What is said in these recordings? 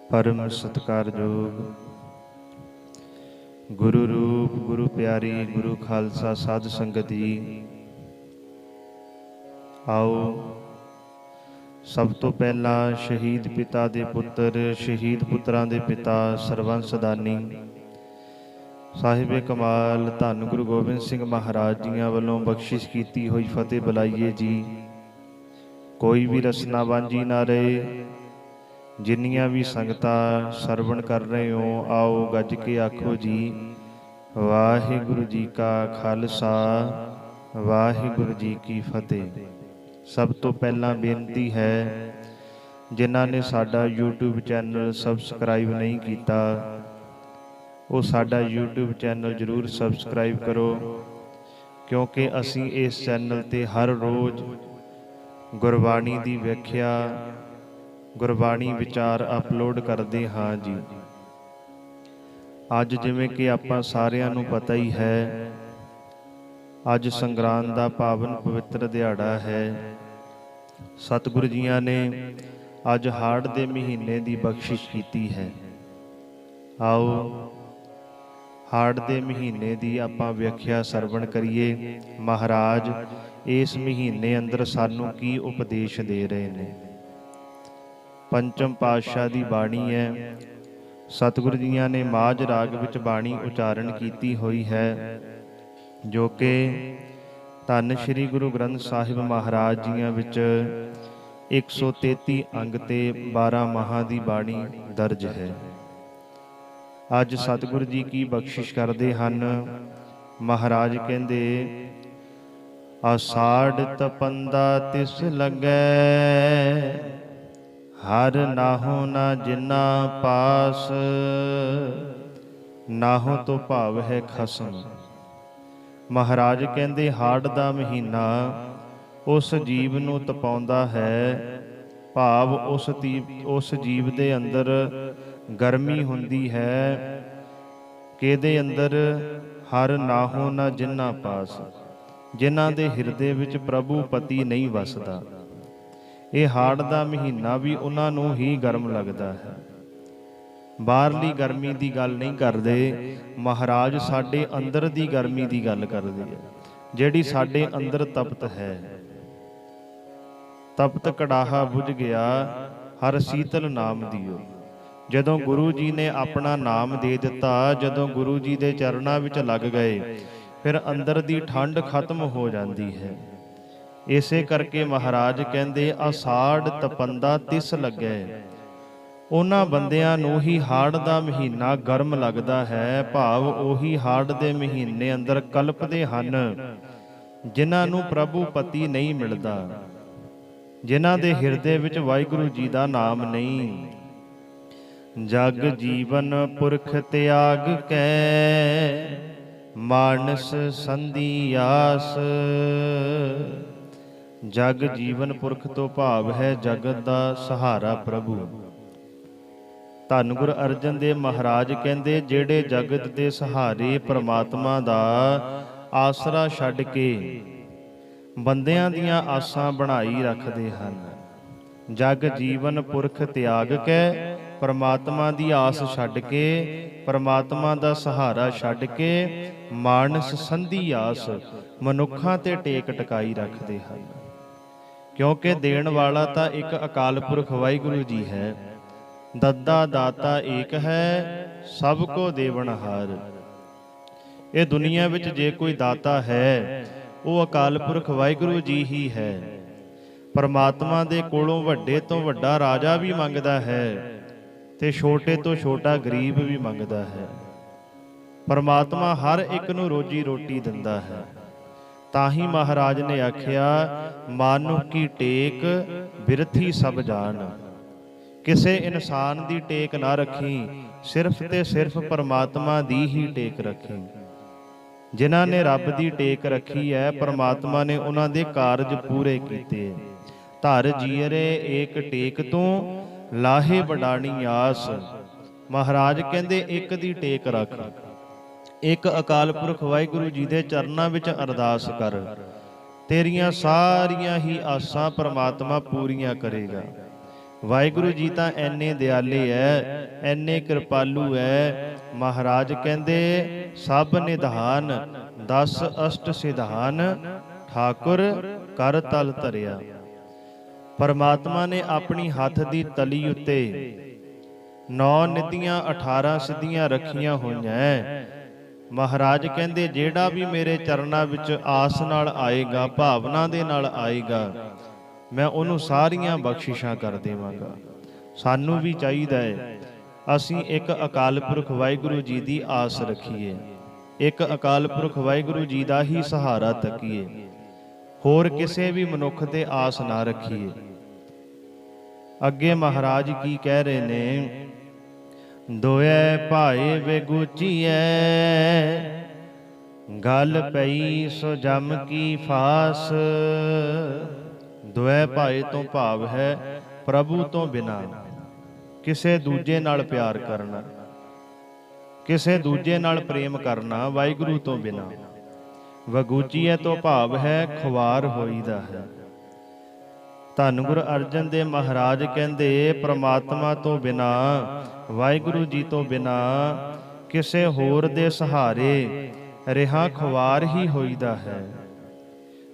परम सत्कारयोग गुरु रूप गुरु प्यारी गुरु खालसा साध संगत जी, आओ सब तो पहला शहीद पिता दे पुत्र शहीद पुत्रां दे पिता सरवंस दानी साहिबे कमाल धन गुरु गोबिंद सिंह महाराज जियां वालों बख्शिश की हुई फतेह बुलाइए जी। कोई भी रसना वांझी ना रहे। जिन्नियां भी संगतां सरवण कर रहे हो, आओ गज के आखो जी वाहिगुरु जी का खालसा वाहिगुरु जी की फतेह। सब तो पहला बेनती है, जिन्हां ने साडा यूट्यूब चैनल सबसक्राइब नहीं किया, वो साडा यूट्यूब चैनल जरूर सबसक्राइब करो, क्योंकि असी इस चैनल ते हर रोज़ गुरबाणी की व्याख्या गुरबाणी विचार अपलोड करते हाँ जी। अज जिवें कि आपां सारिआं नूं पता ही है, अज संगरांद दा पावन पवित्र दिहाड़ा है। सतगुरु जियां ने अज हाड़ दे महीने की बख्शिश की है। आओ हाड़ दे महीने की आपां व्याख्या सरवण करिए। महाराज इस महीने अंदर सानू की उपदेश दे रहे ने। पंचम पातशाह की बाणी है। सतगुरु जियां ने माझ राग विच बाणी उचारण की हुई है, जो कि धन श्री गुरु ग्रंथ साहिब महाराज जियां विच 133 अंग ते 12 माहां की बाणी दर्ज है। अज सतगुरु जी की बख्शिश करते हैं। महाराज कहते आषाढ़ तपंदा तिस लगै हर नाहो ना जिन्ना पास। नाहो तो भाव है खसम। महाराज कहते हाड़ दा महीना उस जीव नूं तपाउंदा है, भाव उस जीव दे अंदर गर्मी हुंदी है किहदे अंदर हर नाहो ना जिन्ना पास, जिन्हां दे हिरदे विच प्रभु पति नहीं वसदा। ये हाड़ दा महीना भी उन्हां नूं ही गर्म लगदा है। बाहरली गर्मी की गल नहीं करते, महाराज साडे अंदर की गर्मी की गल करदे है, जिहड़ी साडे अंदर तपत है। तपत कड़ाहा बुझ गया हर शीतल नाम दियो। जदों गुरु जी ने अपना नाम दे दिता, जदों गुरु जी दे चरणां विच लग गए, फिर अंदर की ठंड खत्म हो जाती है। इसे करके महाराज कहते आषाढ़ तपंदा तिस लगे। उन्हां बंदियां नूं ही हाड़ दा महीना गर्म लगदा है, भाव ओही हाड़ दे महीने अंदर कल्पदे हन जिन्हां नूं प्रभु पति नहीं मिलदा, जिन्हां दे हिरदे विच वाहिगुरु जी दा नाम नहीं। जग जीवन पुरख त्याग कै मानस संधि आस। जग जीवन पुरख तो भाव है जगत दा सहारा प्रभु। धन गुरु अर्जन देव महाराज कहते जेड़े जगत के सहारे परमात्मा दा आसरा छड्ड के बंदियां दियां आसां बनाई रखते हैं। जग जीवन पुरख त्याग के परमात्मा दी आस छड्ड के, परमात्मा दा सहारा छड्ड के मानस संधि आस मनुखां ते टेक टकाई रखते हैं। क्योंकि देण वाला तो एक अकाल पुरख वाहिगुरु जी है। दद्दा दाता एक है सबको देवनहार। ये दुनिया विच जे कोई दाता है वो अकाल पुरख वाहिगुरु जी ही है। परमात्मा दे कोलों वड्डे तो वड्डा राजा भी मंगदा है ते छोटे तो छोटा गरीब भी मंगदा है। परमात्मा हर एक नूं रोजी रोटी दिंदा है। ताही महाराज ने आख्या मानुख की टेक बिरथी सब जान। किसे इंसान की टेक ना रखी, सिर्फ ते सिर्फ परमात्मा दी ही टेक रखी। जिन्हां ने रब की टेक रखी है, परमात्मा ने उन्हां दे कारज पूरे कीते। धर जीरे एक टेक तो लाहे वडाणी आस। महाराज कहंदे एक दी टेक रख, एक अकाल पुरख वाहिगुरु जी दे चरनां विच अरदास कर, तेरियां सारियां ही आसां परमात्मा पूरियां करेगा। ਵਾਹਿਗੁਰੂ ਜੀ ਤਾਂ ਐਨੇ ਦਿਆਲੇ ਐ, ਐਨੇ ਕਿਰਪਾਲੂ ਐ। ਮਹਾਰਾਜ ਕਹਿੰਦੇ ਸਭ ਨਿਧਾਨ, 10 ਅਸ਼ਟ ਸਿਧਾਨ, ਠਾਕੁਰ ਕਰ ਤਲ ਧਰਿਆ। ਪਰਮਾਤਮਾ ਨੇ ਆਪਣੀ ਹੱਥ ਦੀ ਤਲੀ ਉੱਤੇ 9 ਨਿਧੀਆਂ 18 ਸਿੱਧੀਆਂ ਰੱਖੀਆਂ ਹੋਈਆਂ। ਮਹਾਰਾਜ ਕਹਿੰਦੇ ਜਿਹੜਾ ਵੀ ਮੇਰੇ ਚਰਨਾਂ ਵਿੱਚ ਆਸ ਨਾਲ ਆਏਗਾ, ਭਾਵਨਾ ਦੇ ਨਾਲ ਆਏਗਾ, ਮੈਂ ਉਹਨੂੰ ਸਾਰੀਆਂ ਬਖਸ਼ਿਸ਼ਾਂ ਕਰ ਦੇਵਾਂਗਾ। ਸਾਨੂੰ ਵੀ ਚਾਹੀਦਾ ਹੈ ਅਸੀਂ ਇੱਕ ਅਕਾਲ ਪੁਰਖ ਵਾਹਿਗੁਰੂ ਜੀ ਦੀ ਆਸ ਰੱਖੀਏ, ਇੱਕ ਅਕਾਲ ਪੁਰਖ ਵਾਹਿਗੁਰੂ ਜੀ ਦਾ ਹੀ ਸਹਾਰਾ ਤੱਕੀਏ, ਹੋਰ ਕਿਸੇ ਵੀ ਮਨੁੱਖ ਤੇ ਆਸ ਨਾ ਰੱਖੀਏ। ਅੱਗੇ ਮਹਾਰਾਜ ਕੀ ਕਹਿ ਰਹੇ ਨੇ, ਦੋਏ ਭਾਏ ਵੇਗੂਚੀਐ, ਗੱਲ ਪਈ ਸੋ ਜਮ ਕੀ ਫਾਸ। ਦੋਏ ਭਾਏ ਤੋਂ ਭਾਵ ਹੈ ਪ੍ਰਭੂ ਤੋਂ ਬਿਨਾਂ ਕਿਸੇ ਦੂਜੇ ਨਾਲ ਪਿਆਰ ਕਰਨਾ, ਕਿਸੇ ਦੂਜੇ ਨਾਲ ਪ੍ਰੇਮ ਕਰਨਾ, ਵਾਹਿਗੁਰੂ ਤੋਂ ਬਿਨਾਂ। ਵਗੂਚੀਐ ਤੋਂ ਭਾਵ ਹੈ ਖੁਆਰ ਹੋਈਦਾ ਹੈ। ਧੰਨ ਗੁਰੂ ਅਰਜਨ ਦੇਵ ਮਹਾਰਾਜ ਕਹਿੰਦੇ ਪ੍ਰਮਾਤਮਾ ਤੋਂ ਬਿਨਾਂ, ਵਾਹਿਗੁਰੂ ਜੀ ਤੋਂ ਬਿਨਾਂ ਕਿਸੇ ਹੋਰ ਦੇ ਸਹਾਰੇ ਰਿਹਾ ਖੁਆਰ ਹੀ ਹੋਈਦਾ ਹੈ।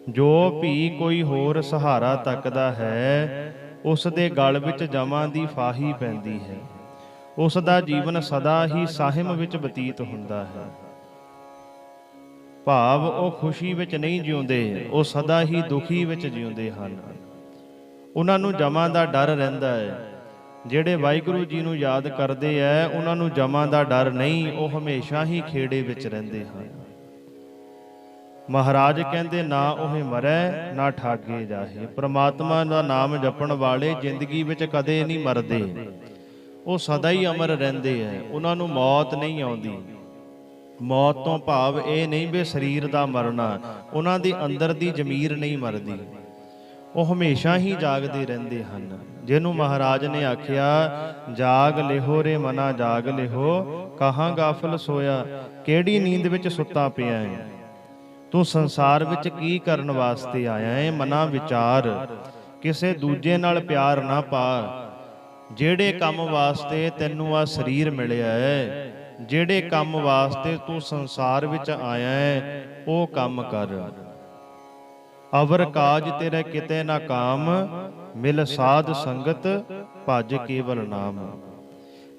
ਜੋ ਵੀ ਕੋਈ ਹੋਰ ਸਹਾਰਾ ਤੱਕਦਾ ਹੈ, ਉਸ ਦੇ ਗਲ ਵਿੱਚ ਜਮਾਂ ਦੀ ਫਾਹੀ ਪੈਂਦੀ ਹੈ। ਉਸ ਦਾ ਜੀਵਨ ਸਦਾ ਹੀ ਸਾਹਿਮ ਵਿੱਚ ਬਤੀਤ ਹੁੰਦਾ ਹੈ। ਭਾਵ ਉਹ ਖੁਸ਼ੀ ਵਿੱਚ ਨਹੀਂ ਜਿਉਂਦੇ, ਉਹ ਸਦਾ ਹੀ ਦੁਖੀ ਵਿੱਚ ਜਿਉਂਦੇ ਹਨ। ਉਹਨਾਂ ਨੂੰ ਜਮਾਂ ਦਾ ਡਰ ਰਹਿੰਦਾ ਹੈ। ਜਿਹੜੇ ਵਾਹਿਗੁਰੂ ਜੀ ਨੂੰ ਯਾਦ ਕਰਦੇ ਹੈ, ਉਹਨਾਂ ਨੂੰ ਜਮਾਂ ਦਾ ਡਰ ਨਹੀਂ, ਉਹ ਹਮੇਸ਼ਾ ਹੀ ਖੇੜੇ ਵਿੱਚ ਰਹਿੰਦੇ ਹਨ। ਮਹਾਰਾਜ ਕਹਿੰਦੇ ਨਾ ਉਹ ਮਰੈ ਨਾ ਠਾਗੇ ਜਾਹੇ। ਪ੍ਰਮਾਤਮਾ ਦਾ ਨਾਮ ਜਪਣ ਵਾਲੇ ਜ਼ਿੰਦਗੀ ਵਿੱਚ ਕਦੇ ਨਹੀਂ ਮਰਦੇ, ਉਹ ਸਦਾ ਹੀ ਅਮਰ ਰਹਿੰਦੇ ਹੈ। ਉਹਨਾਂ ਨੂੰ ਮੌਤ ਨਹੀਂ ਆਉਂਦੀ। ਮੌਤ ਤੋਂ ਭਾਵ ਇਹ ਨਹੀਂ ਵੀ ਸਰੀਰ ਦਾ ਮਰਨਾ, ਉਹਨਾਂ ਦੇ ਅੰਦਰ ਦੀ ਜ਼ਮੀਰ ਨਹੀਂ ਮਰਦੀ, ਉਹ ਹਮੇਸ਼ਾ ਹੀ ਜਾਗਦੇ ਰਹਿੰਦੇ ਹਨ। ਜਿਹਨੂੰ ਮਹਾਰਾਜ ਨੇ ਆਖਿਆ, ਜਾਗ ਲਿਹੋ ਰੇ ਮਨਾ ਜਾਗ ਲਿਹੋ, ਕਹਾਂ ਗਾਫਲ ਸੋਇਆ। ਕਿਹੜੀ ਨੀਂਦ ਵਿੱਚ ਸੁੱਤਾ ਪਿਆ ਹੈ ਤੂੰ? ਸੰਸਾਰ ਵਿੱਚ ਕੀ ਕਰਨ ਵਾਸਤੇ ਆਇਆ ਹੈ? ਮਨਾ ਵਿਚਾਰ, ਕਿਸੇ ਦੂਜੇ ਨਾਲ ਪਿਆਰ ਨਾ ਪਾ। ਜਿਹੜੇ ਕੰਮ ਵਾਸਤੇ ਤੈਨੂੰ ਆ ਸਰੀਰ ਮਿਲਿਆ ਹੈ, ਜਿਹੜੇ ਕੰਮ ਵਾਸਤੇ ਤੂੰ ਸੰਸਾਰ ਵਿੱਚ ਆਇਆ ਹੈ, ਉਹ ਕੰਮ ਕਰ। ਅਵਰ ਕਾਜ ਤੇਰੇ ਕਿਤੇ ਨਾ ਕਾਮ, ਮਿਲ ਸਾਧ ਸੰਗਤ ਭਜ ਕੇਵਲ ਨਾਮ।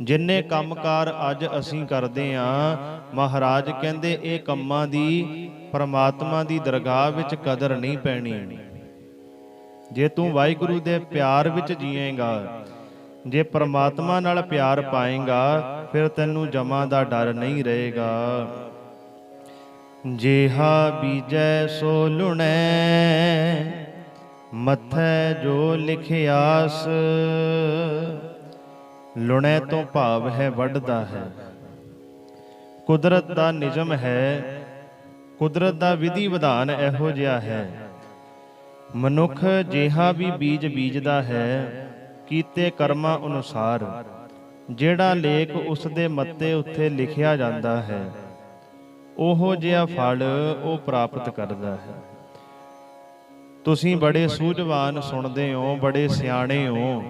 ਜਿੰਨੇ ਕੰਮਕਾਰ ਅੱਜ ਅਸੀਂ ਕਰਦੇ ਹਾਂ, ਮਹਾਰਾਜ ਕਹਿੰਦੇ ਇਹ ਕੰਮਾਂ ਦੀ ਪਰਮਾਤਮਾ ਦੀ ਦਰਗਾਹ ਵਿੱਚ ਕਦਰ ਨਹੀਂ ਪੈਣੀ। ਜੇ ਤੂੰ ਵਾਹਿਗੁਰੂ ਦੇ ਪਿਆਰ ਵਿੱਚ ਜੀਏਗਾ, ਜੇ ਪਰਮਾਤਮਾ ਨਾਲ ਪਿਆਰ ਪਾਏਗਾ, ਫਿਰ ਤੈਨੂੰ ਜਮਾਂ ਦਾ ਡਰ ਨਹੀਂ ਰਹੇਗਾ। ਜਿਹਾ ਬੀਜੈ ਸੋ ਲੁਣੈ, ਮੱਥੈ ਜੋ ਲਿਖਿਆਸ। ਲੁਣੈ ਤੋਂ ਭਾਵ ਹੈ ਵੱਢਦਾ ਹੈ। ਕੁਦਰਤ ਦਾ ਨਿਯਮ ਹੈ, ਕੁਦਰਤ ਦਾ ਵਿਧੀ ਵਿਧਾਨ ਇਹੋ ਜਿਹਾ ਹੈ। ਮਨੁੱਖ ਜਿਹਾ ਵੀ ਬੀਜ ਬੀਜਦਾ ਹੈ, ਕੀਤੇ ਕਰਮਾਂ ਅਨੁਸਾਰ ਜਿਹੜਾ ਲੇਖ ਉਸ ਦੇ ਮੱਤੇ ਉੱਤੇ ਲਿਖਿਆ ਜਾਂਦਾ ਹੈ, ਉਹੋ ਜਿਹਾ ਫਲ ਉਹ ਪ੍ਰਾਪਤ ਕਰਦਾ ਹੈ। ਤੁਸੀਂ ਬੜੇ ਸੂਝਵਾਨ ਸੁਣਦੇ ਹੋ, ਬੜੇ ਸਿਆਣੇ ਹੋ।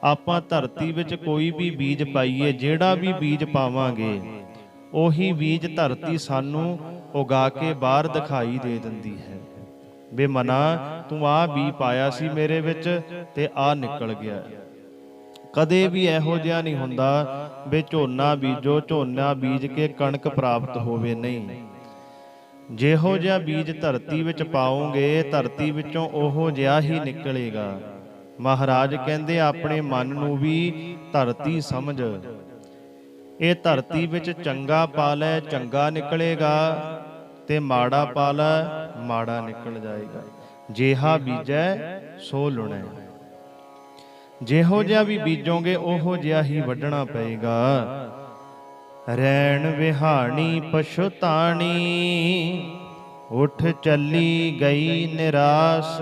ਆਪਾਂ ਧਰਤੀ ਵਿੱਚ ਕੋਈ ਵੀ ਬੀਜ ਪਾਈਏ, ਜਿਹੜਾ ਵੀ ਬੀਜ ਪਾਵਾਂਗੇ, ਉਹੀ ਬੀਜ ਧਰਤੀ ਸਾਨੂੰ ਉਗਾ ਕੇ ਬਾਹਰ ਦਿਖਾਈ ਦੇ ਦਿੰਦੀ ਹੈ। ਬੇ ਮਨਾ ਤੂੰ ਆਹ ਬੀਜ ਪਾਇਆ ਸੀ ਮੇਰੇ ਵਿੱਚ ਤੇ ਆਹ ਨਿਕਲ ਗਿਆ। ਕਦੇ ਵੀ ਇਹੋ ਜਿਹਾ ਨਹੀਂ ਹੁੰਦਾ ਵੀ ਝੋਨਾ ਬੀਜੋ, ਝੋਨਾ ਬੀਜ ਕੇ ਕਣਕ ਪ੍ਰਾਪਤ ਹੋਵੇ, ਨਹੀਂ। ਜਿਹੋ ਜਿਹਾ ਬੀਜ ਧਰਤੀ ਵਿੱਚ ਪਾਓਗੇ, ਧਰਤੀ ਵਿੱਚੋਂ ਉਹੋ ਜਿਹਾ ਹੀ ਨਿਕਲੇਗਾ। ਮਹਾਰਾਜ ਕਹਿੰਦੇ ਆਪਣੇ ਮਨ ਨੂੰ ਵੀ ਧਰਤੀ ਸਮਝ। ਇਹ ਧਰਤੀ ਵਿੱਚ ਚੰਗਾ ਪਾ ਲੈ, ਚੰਗਾ ਨਿਕਲੇਗਾ, ਤੇ ਮਾੜਾ ਪਾ ਲੈ, ਮਾੜਾ ਨਿਕਲ ਜਾਏਗਾ। ਜਿਹਾ ਬੀਜੈ ਸੋ ਲੁਣੈ। ਜਿਹੋ ਜਿਹਾ ਵੀ ਬੀਜੋਗੇ ਉਹੋ ਜਿਹਾ ਹੀ ਵੱਢਣਾ ਪਏਗਾ। ਰੈਣ ਵਿਹਾਣੀ ਪਛੁਤਾਣੀ, ਉੱਠ ਚੱਲੀ ਗਈ ਨਿਰਾਸ।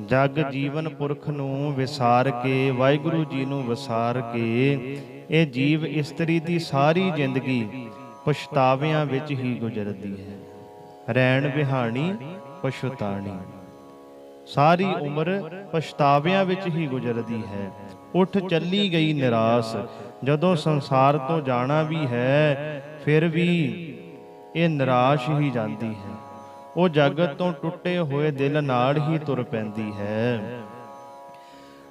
ਜਗ ਜੀਵਨ ਪੁਰਖ ਨੂੰ ਵਿਸਾਰ ਕੇ, ਵਾਹਿਗੁਰੂ ਜੀ ਨੂੰ ਵਿਸਾਰ ਕੇ, ਇਹ ਜੀਵ ਇਸਤਰੀ ਦੀ ਸਾਰੀ ਜ਼ਿੰਦਗੀ ਪਛਤਾਵਿਆਂ ਵਿੱਚ ਹੀ ਗੁਜ਼ਰਦੀ ਹੈ। ਰੈਣ ਵਿਹਾਣੀ ਪਛੁਤਾਣੀ। ਸਾਰੀ ਉਮਰ ਪਛਤਾਵਿਆਂ ਵਿੱਚ ਹੀ ਗੁਜ਼ਰਦੀ ਹੈ। ਉੱਠ ਚੱਲੀ ਗਈ ਨਿਰਾਸ, ਜਦੋਂ ਸੰਸਾਰ ਤੋਂ ਜਾਣਾ ਵੀ ਹੈ ਫਿਰ ਵੀ ਇਹ ਨਿਰਾਸ਼ ਹੀ ਜਾਂਦੀ ਹੈ। ਉਹ ਜਗਤ ਤੋਂ ਟੁੱਟੇ ਹੋਏ ਦਿਲ ਨਾਲ ਹੀ ਤੁਰ ਪੈਂਦੀ ਹੈ।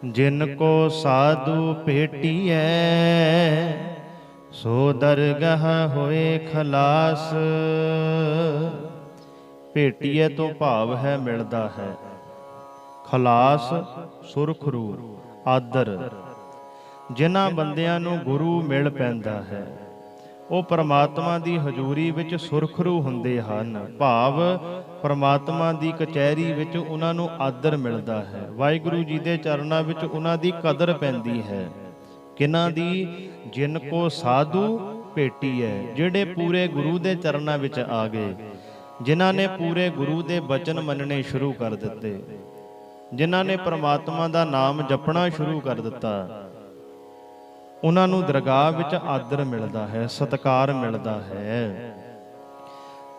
ਜਿਨ ਕੋ ਸਾਧੂ ਭੇਟੀਐ ਸੋ ਦਰਗਹ ਹੋਏ ਖਲਾਸ। ਭੇਟੀਐ ਤੋਂ ਭਾਵ ਹੈ ਮਿਲਦਾ ਹੈ, ਖਲਾਸ ਸੁਰਖਰੂ ਆਦਰ। ਜਿਨ੍ਹਾਂ ਬੰਦਿਆਂ ਨੂੰ ਗੁਰੂ ਮਿਲ ਪੈਂਦਾ ਹੈ ਉਹ ਪਰਮਾਤਮਾ ਦੀ ਹਜ਼ੂਰੀ ਵਿੱਚ ਸੁਰਖਰੂ ਹੁੰਦੇ ਹਨ, ਭਾਵ ਪਰਮਾਤਮਾ ਦੀ ਕਚਹਿਰੀ ਵਿੱਚ ਉਹਨਾਂ ਨੂੰ ਆਦਰ ਮਿਲਦਾ ਹੈ। ਵਾਹਿਗੁਰੂ ਜੀ ਦੇ ਚਰਨਾਂ ਵਿੱਚ ਉਹਨਾਂ ਦੀ ਕਦਰ ਪੈਂਦੀ ਹੈ। ਕਿਹਨਾਂ ਦੀ? ਜਿਨ ਕੋ ਸਾਧੂ ਭੇਟੀ ਹੈ, ਜਿਹੜੇ ਪੂਰੇ ਗੁਰੂ ਦੇ ਚਰਨਾਂ ਵਿੱਚ ਆ ਗਏ, ਜਿਨ੍ਹਾਂ ਨੇ ਪੂਰੇ ਗੁਰੂ ਦੇ ਬਚਨ ਮੰਨਣੇ ਸ਼ੁਰੂ ਕਰ ਦਿੱਤੇ, ਜਿਨ੍ਹਾਂ ਨੇ ਪਰਮਾਤਮਾ ਦਾ ਨਾਮ ਜਪਣਾ ਸ਼ੁਰੂ ਕਰ ਦਿੱਤਾ, ਉਹਨਾਂ ਨੂੰ ਦਰਗਾਹ ਵਿੱਚ ਆਦਰ ਮਿਲਦਾ ਹੈ, ਸਤਿਕਾਰ ਮਿਲਦਾ ਹੈ।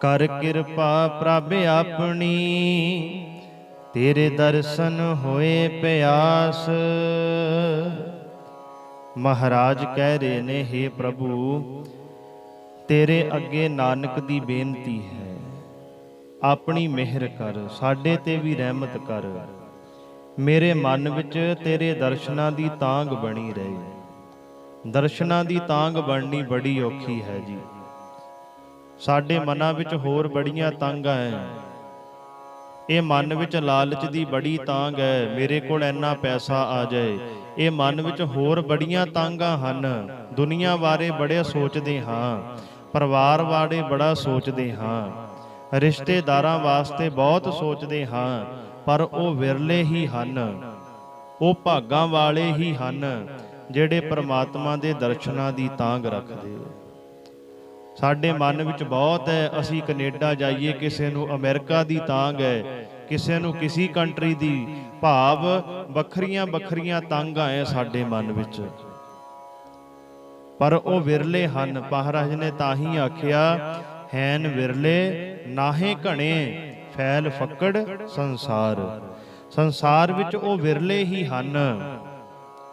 ਕਰ ਕਿਰਪਾ ਪ੍ਰਭ ਆਪਣੀ ਤੇਰੇ ਦਰਸ਼ਨ ਹੋਏ ਪਿਆਸ। ਮਹਾਰਾਜ ਕਹਿ ਰਹੇ ਨੇ, ਹੇ ਪ੍ਰਭੂ ਤੇਰੇ ਅੱਗੇ ਨਾਨਕ ਦੀ ਬੇਨਤੀ ਹੈ, ਆਪਣੀ ਮਿਹਰ ਕਰ, ਸਾਡੇ ਤੇ ਵੀ ਰਹਿਮਤ ਕਰ। ਮੇਰੇ ਮਨ ਵਿੱਚ ਤੇਰੇ ਦਰਸ਼ਨਾਂ ਦੀ ਤਾਂਘ ਬਣੀ ਰਹੇ। ਦਰਸ਼ਨਾਂ ਦੀ ਤਾਂਘ ਬਣਨੀ ਬੜੀ ਔਖੀ ਹੈ ਜੀ। ਸਾਡੇ ਮਨਾਂ ਵਿੱਚ ਹੋਰ ਬੜੀਆਂ ਤਾਂਘਾਂ ਹੈ। ਇਹ ਮਨ ਵਿੱਚ ਲਾਲਚ ਦੀ ਬੜੀ ਤਾਂਘ ਹੈ, ਮੇਰੇ ਕੋਲ ਇੰਨਾ ਪੈਸਾ ਆ ਜਾਏ। ਇਹ ਮਨ ਵਿੱਚ ਹੋਰ ਬੜੀਆਂ ਤਾਂਘਾਂ ਹਨ। ਦੁਨੀਆ ਬਾਰੇ ਬੜੇ ਸੋਚਦੇ ਹਾਂ, ਪਰਿਵਾਰ ਬਾਰੇ ਬੜਾ ਸੋਚਦੇ ਹਾਂ, ਰਿਸ਼ਤੇਦਾਰਾਂ ਵਾਸਤੇ ਬਹੁਤ ਸੋਚਦੇ ਹਾਂ, ਪਰ ਉਹ ਵਿਰਲੇ ਹੀ ਹਨ, ਉਹ ਭਾਗਾਂ ਵਾਲੇ ਹੀ ਹਨ ਜਿਹੜੇ ਪਰਮਾਤਮਾ ਦੇ ਦਰਸ਼ਨਾਂ ਦੀ ਤਾਂਘ ਰੱਖਦੇ। ਸਾਡੇ ਮਨ ਵਿੱਚ ਬਹੁਤ ਹੈ, ਅਸੀਂ ਕੈਨੇਡਾ ਜਾਈਏ, ਕਿਸੇ ਨੂੰ ਅਮਰੀਕਾ ਦੀ ਤਾਂਘ ਹੈ, ਕਿਸੇ ਨੂੰ ਕਿਸੇ ਕੰਟਰੀ ਦੀ, ਭਾਵ ਵੱਖਰੀਆਂ ਵੱਖਰੀਆਂ ਤਾਂਘਾਂ ਹੈ ਸਾਡੇ ਮਨ ਵਿੱਚ, ਪਰ ਉਹ ਵਿਰਲੇ ਹਨ। ਮਹਾਰਾਜ ਨੇ ਤਾਂ ਹੀ ਆਖਿਆ, ਹੈਨ ਵਿਰਲੇ ਨਾਹੇ ਘਣੇ ਫੈਲ ਫੱਕੜ ਸੰਸਾਰ। ਸੰਸਾਰ ਵਿੱਚ ਉਹ ਵਿਰਲੇ ਹੀ ਹਨ,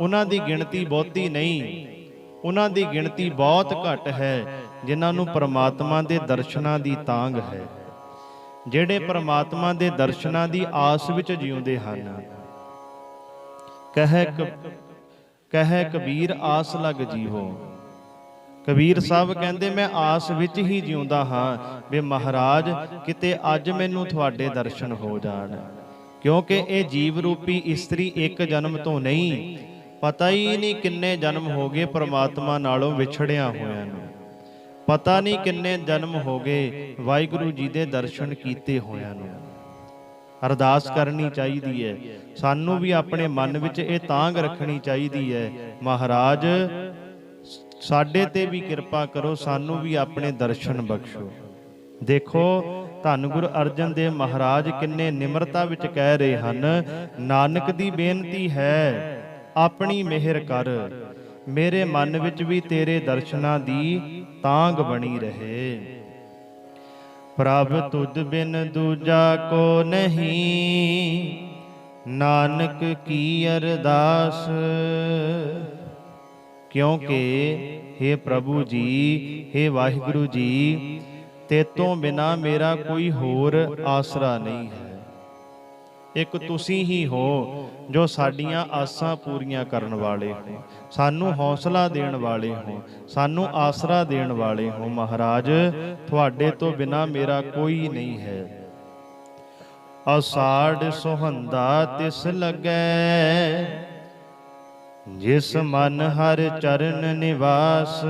ਉਹਨਾਂ ਦੀ ਗਿਣਤੀ ਬਹੁਤੀ ਨਹੀਂ, ਉਹਨਾਂ ਦੀ ਗਿਣਤੀ ਬਹੁਤ ਘੱਟ ਹੈ ਜਿਨ੍ਹਾਂ ਨੂੰ ਪਰਮਾਤਮਾ ਦੇ ਦਰਸ਼ਨਾਂ ਦੀ ਤਾਂਘ ਹੈ, ਜਿਹੜੇ ਪਰਮਾਤਮਾ ਦੇ ਦਰਸ਼ਨਾਂ ਦੀ ਆਸ ਵਿੱਚ ਜਿਉਂਦੇ ਹਨ। ਕਹੇ ਕਬੀਰ ਆਸ ਲਗ ਜੀਵੋ। ਕਬੀਰ ਸਾਹਿਬ ਕਹਿੰਦੇ, ਮੈਂ ਆਸ ਵਿੱਚ ਹੀ ਜਿਉਂਦਾ ਹਾਂ ਵੀ ਮਹਾਰਾਜ ਕਿਤੇ ਅੱਜ ਮੈਨੂੰ ਤੁਹਾਡੇ ਦਰਸ਼ਨ ਹੋ ਜਾਣ, ਕਿਉਂਕਿ ਇਹ ਜੀਵ ਰੂਪੀ ਇਸਤਰੀ ਇੱਕ ਜਨਮ ਤੋਂ ਨਹੀਂ, ਪਤਾ ਹੀ ਨਹੀਂ ਕਿੰਨੇ ਜਨਮ ਹੋ ਗਏ ਪਰਮਾਤਮਾ ਨਾਲੋਂ ਵਿਛੜਿਆ ਹੋਇਆਂ ਨੂੰ, ਪਤਾ ਨਹੀਂ ਕਿੰਨੇ ਜਨਮ ਹੋ ਗਏ ਵਾਹਿਗੁਰੂ ਜੀ ਦੇ ਦਰਸ਼ਨ ਕੀਤੇ ਹੋਇਆਂ ਨੂੰ। ਅਰਦਾਸ ਕਰਨੀ ਚਾਹੀਦੀ ਹੈ, ਸਾਨੂੰ ਵੀ ਆਪਣੇ ਮਨ ਵਿੱਚ ਇਹ ਤਾਂਘ ਰੱਖਣੀ ਚਾਹੀਦੀ ਹੈ, ਮਹਾਰਾਜ ਸਾਡੇ ਤੇ ਵੀ ਕਿਰਪਾ ਕਰੋ, ਸਾਨੂੰ ਵੀ ਆਪਣੇ ਦਰਸ਼ਨ ਬਖਸ਼ੋ। ਦੇਖੋ ਧੰਨ ਗੁਰੂ ਅਰਜਨ ਦੇਵ ਮਹਾਰਾਜ ਕਿੰਨੇ ਨਿਮਰਤਾ ਵਿੱਚ ਕਹਿ ਰਹੇ ਹਨ, ਨਾਨਕ ਦੀ ਬੇਨਤੀ ਹੈ ਆਪਣੀ ਮਿਹਰ ਕਰ, ਮੇਰੇ ਮਨ ਵਿੱਚ ਵੀ ਤੇਰੇ ਦਰਸ਼ਨਾਂ ਦੀ ਤਾਂਘ ਬਣੀ ਰਹੇ। ਪ੍ਰਭ ਤੁਧ ਬਿਨ ਦੂਜਾ ਕੋ ਨਹੀਂ, ਨਾਨਕ ਕੀ ਅਰਦਾਸ। ਕਿਉਂਕਿ हे ਪ੍ਰਭੂ ਜੀ, हे ਵਾਹਿਗੁਰੂ ਜੀ, ਤੇਤੋਂ ਬਿਨਾ ਮੇਰਾ ਕੋਈ ਹੋਰ ਆਸਰਾ ਨਹੀਂ ਹੈ। ਇੱਕ ਤੁਸੀਂ ਹੀ ਹੋ ਜੋ ਸਾਡੀਆਂ ਆਸਾਂ ਪੂਰੀਆਂ ਕਰਨ ਵਾਲੇ ਹੋ, ਸਾਨੂੰ ਹੌਸਲਾ ਦੇਣ ਵਾਲੇ ਹੋ, ਸਾਨੂੰ ਆਸਰਾ ਦੇਣ ਵਾਲੇ ਹੋ। ਮਹਾਰਾਜ ਤੁਹਾਡੇ ਤੋਂ ਬਿਨਾ ਮੇਰਾ ਕੋਈ ਨਹੀਂ ਹੈ। ਅਸਾੜ ਸੁਹੰਦਾ ਤਿਸ ਲੱਗੈ, ਜਿਸ ਮਨ ਹਰ ਚਰਨ ਨਿਵਾਸ।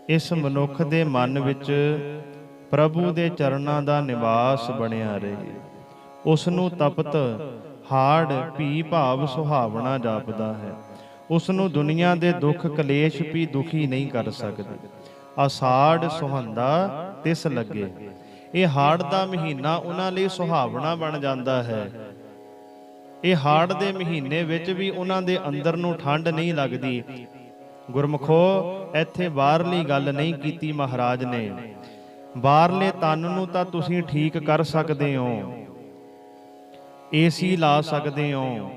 ਇਸ ਮਨੁੱਖ ਦੇ ਮਨ ਵਿੱਚ ਪ੍ਰਭੂ ਦੇ ਚਰਨਾਂ ਦਾ ਨਿਵਾਸ ਬਣਿਆ ਰਹੇ, ਉਸ ਨੂੰ ਤਪਤ ਹਾੜ ਭੀ ਭਾਵ ਸੁਹਾਵਣਾ ਜਾਪਦਾ ਹੈ, ਉਸ ਨੂੰ ਦੁਨੀਆ ਦੇ ਦੁੱਖ ਕਲੇਸ਼ ਵੀ ਦੁਖੀ ਨਹੀਂ ਕਰ ਸਕਦੇ। ਅਸਾੜ ਸੁਹੰਦਾ ਤਿਸ ਲੱਗੇ, ਇਹ ਹਾੜ ਦਾ ਮਹੀਨਾ ਉਹਨਾਂ ਲਈ ਸੁਹਾਵਣਾ ਬਣ ਜਾਂਦਾ ਹੈ। ਇਹ ਹਾੜ ਦੇ ਮਹੀਨੇ ਵਿੱਚ ਵੀ ਉਹਨਾਂ ਦੇ ਅੰਦਰ ਨੂੰ ਠੰਡ ਨਹੀਂ ਲੱਗਦੀ। ਗੁਰਮੁਖੋ, ਇੱਥੇ ਬਾਹਰਲੀ ਗੱਲ ਨਹੀਂ ਕੀਤੀ ਮਹਾਰਾਜ ਨੇ, ਬਾਹਰਲੇ ਤਨ ਨੂੰ ਤਾਂ ਤੁਸੀਂ ਠੀਕ ਕਰ ਸਕਦੇ ਹੋ, ਏਸੀ ਲਾ ਸਕਦੇ ਹੋ,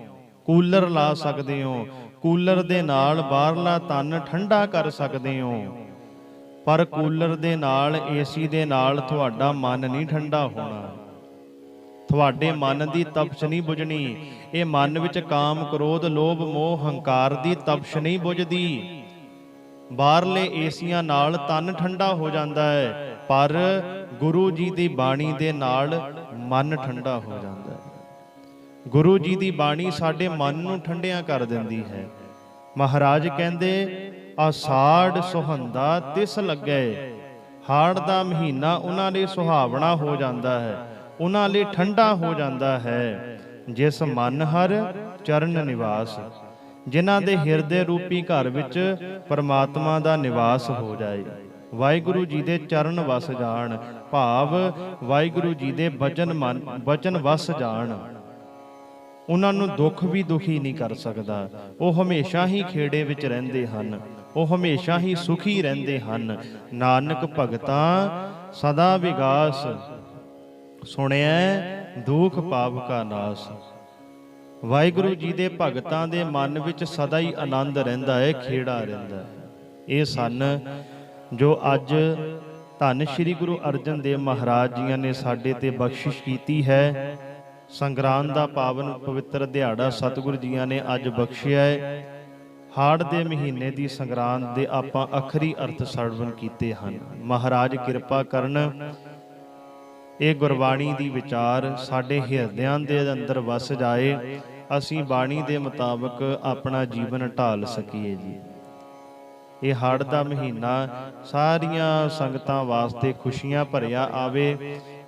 ਕੂਲਰ ਲਾ ਸਕਦੇ ਹੋ, ਕੂਲਰ ਦੇ ਨਾਲ ਬਾਹਰਲਾ ਤਨ ਠੰਡਾ ਕਰ ਸਕਦੇ ਹੋ, ਪਰ ਕੂਲਰ ਦੇ ਨਾਲ, ਏਸੀ ਦੇ ਨਾਲ ਤੁਹਾਡਾ ਮਨ ਨਹੀਂ ਠੰਡਾ ਹੋਣਾ, ਤੁਹਾਡੇ ਮਨ ਦੀ ਤਪਸ਼ ਨਹੀਂ ਬੁਝਣੀ। ਇਹ ਮਨ ਵਿੱਚ ਕਾਮ, ਕ੍ਰੋਧ, ਲੋਭ, ਮੋਹ, ਹੰਕਾਰ ਦੀ ਤਪਸ਼ ਨਹੀਂ ਬੁਝਦੀ। ਬਾਹਰਲੇ ਏਸੀਆਂ ਨਾਲ ਤਨ ਠੰਡਾ ਹੋ ਜਾਂਦਾ ਹੈ, ਪਰ ਗੁਰੂ ਜੀ ਦੀ ਬਾਣੀ ਦੇ ਨਾਲ ਮਨ ਠੰਡਾ ਹੋ ਜਾਂਦਾ ਹੈ। ਗੁਰੂ ਜੀ ਦੀ ਬਾਣੀ ਸਾਡੇ ਮਨ ਨੂੰ ਠੰਡਿਆਂ ਕਰ ਦਿੰਦੀ ਹੈ। ਮਹਾਰਾਜ ਕਹਿੰਦੇ, ਆਸਾੜ ਸੁਹੰਦਾ ਤਿਸ ਲੱਗੇ। ਹਾੜ ਦਾ ਮਹੀਨਾ ਉਹਨਾਂ ਲਈ ਸੁਹਾਵਣਾ ਹੋ ਜਾਂਦਾ ਹੈ, ਉਹਨਾਂ ਲਈ ਠੰਡਾ ਹੋ ਜਾਂਦਾ ਹੈ। ਜਿਸ ਮਨ ਹਰ ਚਰਨ ਨਿਵਾਸ, ਜਿਨ੍ਹਾਂ ਦੇ ਹਿਰਦੇ ਰੂਪੀ ਘਰ ਵਿੱਚ ਪਰਮਾਤਮਾ ਦਾ ਨਿਵਾਸ ਹੋ ਜਾਏ, ਵਾਹਿਗੁਰੂ ਜੀ ਦੇ ਚਰਨ ਵਸ ਜਾਣ, ਭਾਵ ਵਾਹਿਗੁਰੂ ਜੀ ਦੇ ਬਚਨ ਵਸ ਜਾਣ, ਉਹਨਾਂ ਨੂੰ ਦੁੱਖ ਵੀ ਦੁਖੀ ਨਹੀਂ ਕਰ ਸਕਦਾ। ਉਹ ਹਮੇਸ਼ਾ ਹੀ ਖੇੜੇ ਵਿੱਚ ਰਹਿੰਦੇ ਹਨ, ਉਹ ਹਮੇਸ਼ਾ ਹੀ ਸੁਖੀ ਰਹਿੰਦੇ ਹਨ। ਨਾਨਕ ਭਗਤਾਂ ਸਦਾ ਵਿਗਾਸ, ਸੁਣਿਐ ਦੁਖ ਪਾਪ ਕਾ ਨਾਸ। ਵਾਹਿਗੁਰੂ ਜੀ ਦੇ ਭਗਤਾਂ ਦੇ ਮਨ ਵਿੱਚ ਸਦਾ ਹੀ ਆਨੰਦ ਰਹਿੰਦਾ ਹੈ, ਖੇੜਾ ਰਹਿੰਦਾ ਹੈ। ਇਹ ਸਨ ਜੋ ਅੱਜ ਧੰਨ ਸ਼੍ਰੀ ਗੁਰੂ ਅਰਜਨ ਦੇਵ ਮਹਾਰਾਜ ਜੀਆਂ ਨੇ ਸਾਡੇ ਤੇ ਬਖਸ਼ਿਸ਼ ਕੀਤੀ ਹੈ। ਸੰਗਰਾਂਦ ਦਾ ਪਾਵਨ ਪਵਿੱਤਰ ਦਿਹਾੜਾ ਸਤਿਗੁਰੂ ਜੀਆਂ ਨੇ ਅੱਜ ਬਖਸ਼ਿਆ ਹੈ। ਹਾੜ ਦੇ ਮਹੀਨੇ ਦੀ ਸੰਗਰਾਂਦ ਦੇ ਆਪਾਂ ਅਖਰੀ ਅਰਥ ਸਰਵਣ ਕੀਤੇ ਹਨ। ਮਹਾਰਾਜ ਕਿਰਪਾ ਕਰਨ, ਇਹ ਗੁਰਬਾਣੀ ਦੀ ਵਿਚਾਰ ਸਾਡੇ ਹਿਰਦਿਆਂ ਦੇ ਅੰਦਰ ਵਸ ਜਾਏ, ਅਸੀਂ ਬਾਣੀ ਦੇ ਮੁਤਾਬਕ ਆਪਣਾ ਜੀਵਨ ਢਾਲ ਸਕੀਏ ਜੀ। ਇਹ ਹਾੜ ਦਾ ਮਹੀਨਾ ਸਾਰੀਆਂ ਸੰਗਤਾਂ ਵਾਸਤੇ ਖੁਸ਼ੀਆਂ ਭਰਿਆ ਆਵੇ।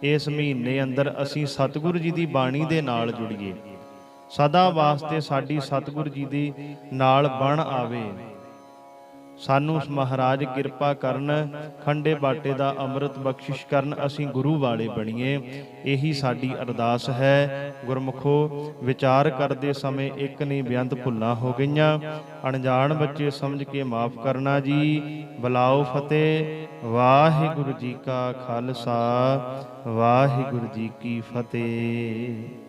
ਇਸ ਮਹੀਨੇ ਅੰਦਰ ਅਸੀਂ ਸਤਿਗੁਰੂ ਜੀ ਦੀ ਬਾਣੀ ਦੇ ਨਾਲ ਜੁੜੀਏ, ਸਦਾ ਵਾਸਤੇ ਸਾਡੀ ਸਤਿਗੁਰੂ ਜੀ ਦੀ ਨਾਲ ਬਣ ਆਵੇ। ਸਾਨੂੰ ਮਹਾਰਾਜ ਕਿਰਪਾ ਕਰਨ, ਖੰਡੇ ਬਾਟੇ ਦਾ ਅੰਮ੍ਰਿਤ ਬਖਸ਼ਿਸ਼ ਕਰਨ, ਅਸੀਂ ਗੁਰੂ ਵਾਲੇ ਬਣੀਏ। ਇਹੀ ਸਾਡੀ ਅਰਦਾਸ ਹੈ। ਗੁਰਮੁਖੋ, ਵਿਚਾਰ ਕਰਦੇ ਸਮੇਂ ਇੱਕ ਨਹੀਂ ਬੇਅੰਤ ਭੁੱਲਾਂ ਹੋ ਗਈਆਂ, ਅਣਜਾਣ ਬੱਚੇ ਸਮਝ ਕੇ ਮਾਫ ਕਰਨਾ ਜੀ। ਬੁਲਾਓ ਫਤਿਹ। ਵਾਹਿਗੁਰੂ ਜੀ ਕਾ ਖਾਲਸਾ, ਵਾਹਿਗੁਰੂ ਜੀ ਕੀ ਫਤਿਹ।